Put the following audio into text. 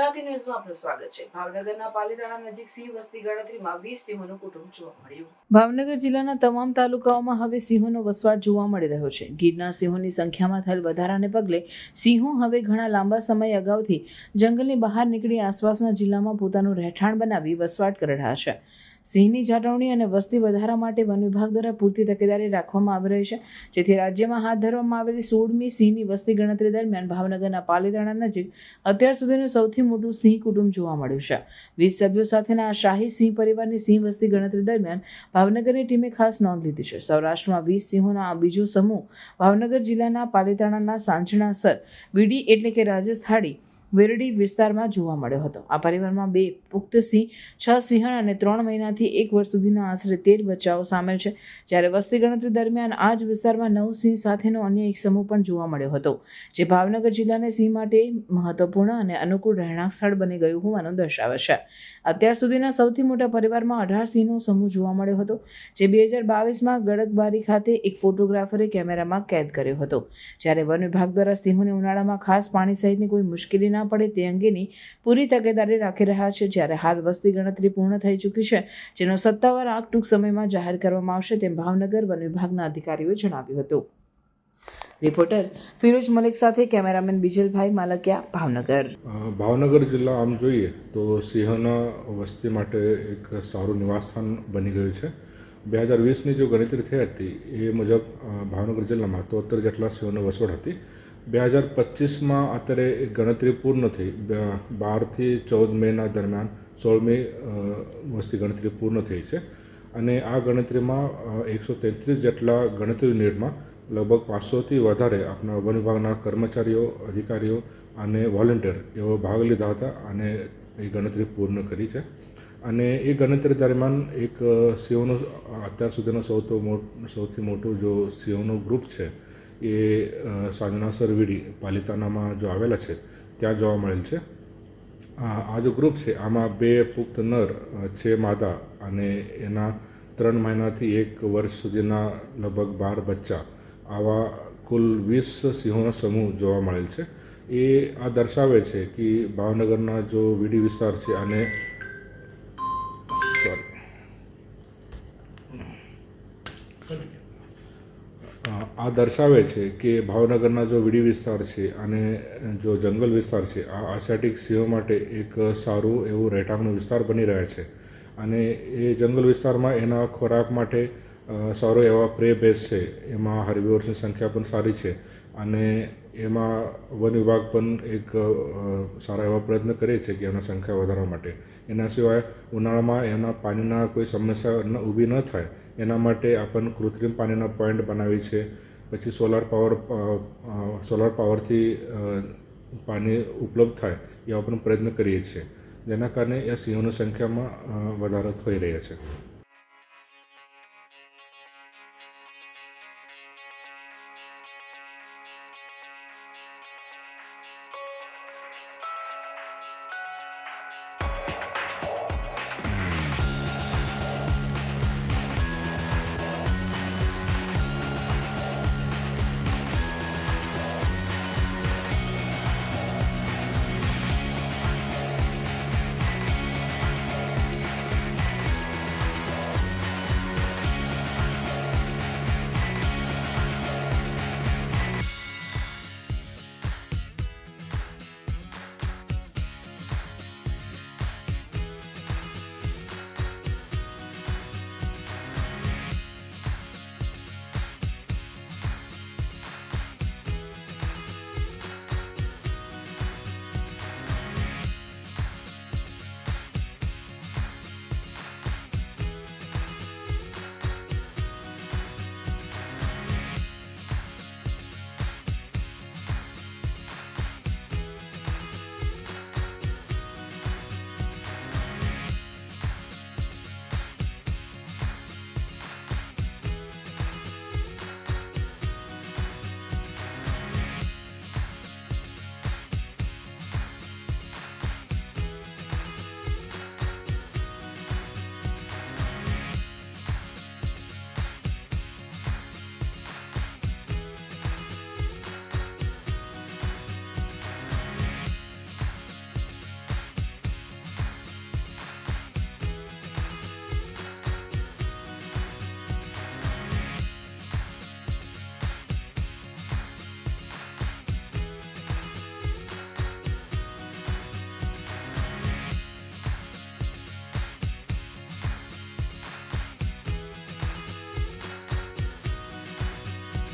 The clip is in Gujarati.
ગુજરાતી ન્યૂઝમાં આપનું સ્વાગત છે। ભાવનગરના પાલીતાણા નજીક સિંહ વસ્તી ગણતરીમાં 20 સિંહોનું કુટુંબ જોવા મળ્યું। ભાવનગર જિલ્લાના તમામ તાલુકાઓમાં હવે સિંહોનો વસવાટ જોવા મળી રહ્યો છે। ગીરના સિંહોની સંખ્યામાં થયેલ વધારાને પગલે સિંહો હવે ઘણા લાંબા સમય અગાઉથી જંગલની બહાર નીકળી આસપાસના જિલ્લામાં પોતાનું રહેઠાણ બનાવી વસવાટ કરી રહ્યા છે। સિંહની જાળવણી અને વસ્તી વધારા માટે વન વિભાગ દ્વારા પૂરતી તકેદારી રાખવામાં આવી રહી છે, જેથી રાજ્યમાં હાથ ધરવામાં આવેલી 16મી સિંહની વસ્તી ગણતરી દરમિયાન ભાવનગરના પાલીતાણા નજીક અત્યાર સુધીનું સૌથી મોટું સિંહ કુટુંબ જોવા મળ્યું છે। 20 સભ્યો સાથેના આ શાહી સિંહ પરિવારની સિંહ વસ્તી ગણતરી દરમિયાન ભાવનગરની ટીમે ખાસ નોંધ લીધી છે। સૌરાષ્ટ્રમાં 20 સિંહોનો આ બીજો સમૂહ ભાવનગર જિલ્લાના પાલીતાણાના સાંચણાસર વીડી એટલે કે રાજસ્થાળી વેરડી વિસ્તારમાં જોવા મળ્યો હતો। આ પરિવારમાં 2 પુખ્ત સિંહ, 6 સિંહણ અને 3 મહિનાથી 1 વર્ષ સુધીના આશરે 13 બચ્ચાઓ સામેલ છે, જ્યારે વસ્તી ગણતરી દરમિયાન આ જ વિસ્તારમાં 9 સિંહ સાથેનો અન્ય એક સમૂહ પણ જોવા મળ્યો હતો, જે ભાવનગર જિલ્લાને સિંહ માટે મહત્વપૂર્ણ અને અનુકૂળ રહેણાંક સ્થળ બની ગયું હોવાનું દર્શાવે છે। અત્યાર સુધીના સૌથી મોટા પરિવારમાં 18 સિંહનો સમૂહ જોવા મળ્યો હતો, જે 2022માં ગડકબારી ખાતે એક ફોટોગ્રાફરે કેમેરામાં કેદ કર્યો હતો। જ્યારે વન વિભાગ દ્વારા સિંહોને ઉનાળામાં ખાસ પાણી સહિતની કોઈ મુશ્કેલી ના પડે તે અંગેની પૂરી તકેદારી રાખી રહ્યા છે। જ્યારે હાલ વસ્તી ગણતરી પૂર્ણ થઈ ચૂકી છે, જેનો સત્તાવાર આંક ટૂંક સમયમાં જાહેર કરવામાં આવશે, તેમ ભાવનગર વન વિભાગના અધિકારીઓએ જણાવ્યું હતું। રિપોર્ટર ફિરોજ મલિક સાથે કેમેરામેન બીજલભાઈ માલકિયા, ભાવનગર। ભાવનગર જિલ્લા આમ જોઈએ તો સિંહોના વસ્તી માટે એક સારું નિવાસસ્થાન બની ગયું છે। 2020ની જો ગણતરી થઈ હતી એ મુજબ ભાવનગર જિલ્લામાં 73 જેટલા સિંહોનો વસવાટ હતી। 2025માં અત્યારે એક ગણતરી પૂર્ણ થઈ, 12થી 14 મેના દરમિયાન 16મી વસ્તી ગણતરી પૂર્ણ થઈ છે, અને આ ગણતરીમાં 133 જેટલા ગણતરી યુનિટમાં લગભગ 500થી વધારે આપણા વન વિભાગના કર્મચારીઓ, અધિકારીઓ અને વોલેન્ટિયર એવો ભાગ લીધા હતા અને એ ગણતરી પૂર્ણ કરી છે। અને એ ગણતરી દરમિયાન એક સિંહોનું અત્યાર સુધીનો સૌથી મોટું જો સિંહોનું ગ્રુપ છે એ સાંચણાસર વીડી પાલીતાણામાં જો આવેલા છે ત્યાં જોવા મળેલ છે। આ જો ગ્રુપ છે આમાં 2 પુખ્ત નર, 6 માદા અને એના 3 મહિનાથી 1 વર્ષ સુધીના લગભગ 12 બચ્ચા, આવા કુલ 20 સિંહોનો સમૂહ જોવા મળેલ છે। એ આ દર્શાવે છે કે ભાવનગરના જો વીડી વિસ્તાર છે અને આ દર્શાવે છે કે ભાવનગરના જો વીડી વિસ્તાર છે અને જો જંગલ વિસ્તાર છે આ આસિયાટિક સિંહો માટે એક સારું એવું રહેઠાણનો વિસ્તાર બની રહ્યા છે। અને એ જંગલ વિસ્તારમાં એના ખોરાક માટે સારો એવા પ્રે બેઝ છે, એમાં હર્બીવોર્સની સંખ્યા પણ સારી છે, અને એમાં વન વિભાગ પણ એક સારા એવા પ્રયત્ન કરે છે કે એના સંખ્યા વધારવા માટે। એના સિવાય ઉનાળામાં એના પાણીના કોઈ સમસ્યા ઊભી ન થાય એના માટે આપણને કૃત્રિમ પાણીના પોઈન્ટ બનાવી છે, પછી સોલાર પાવરથી પાણી ઉપલબ્ધ થાય એવા પણ પ્રયત્ન કરીએ છીએ, જેના કારણે એ સિંહોની સંખ્યામાં વધારો થઈ રહ્યો છે।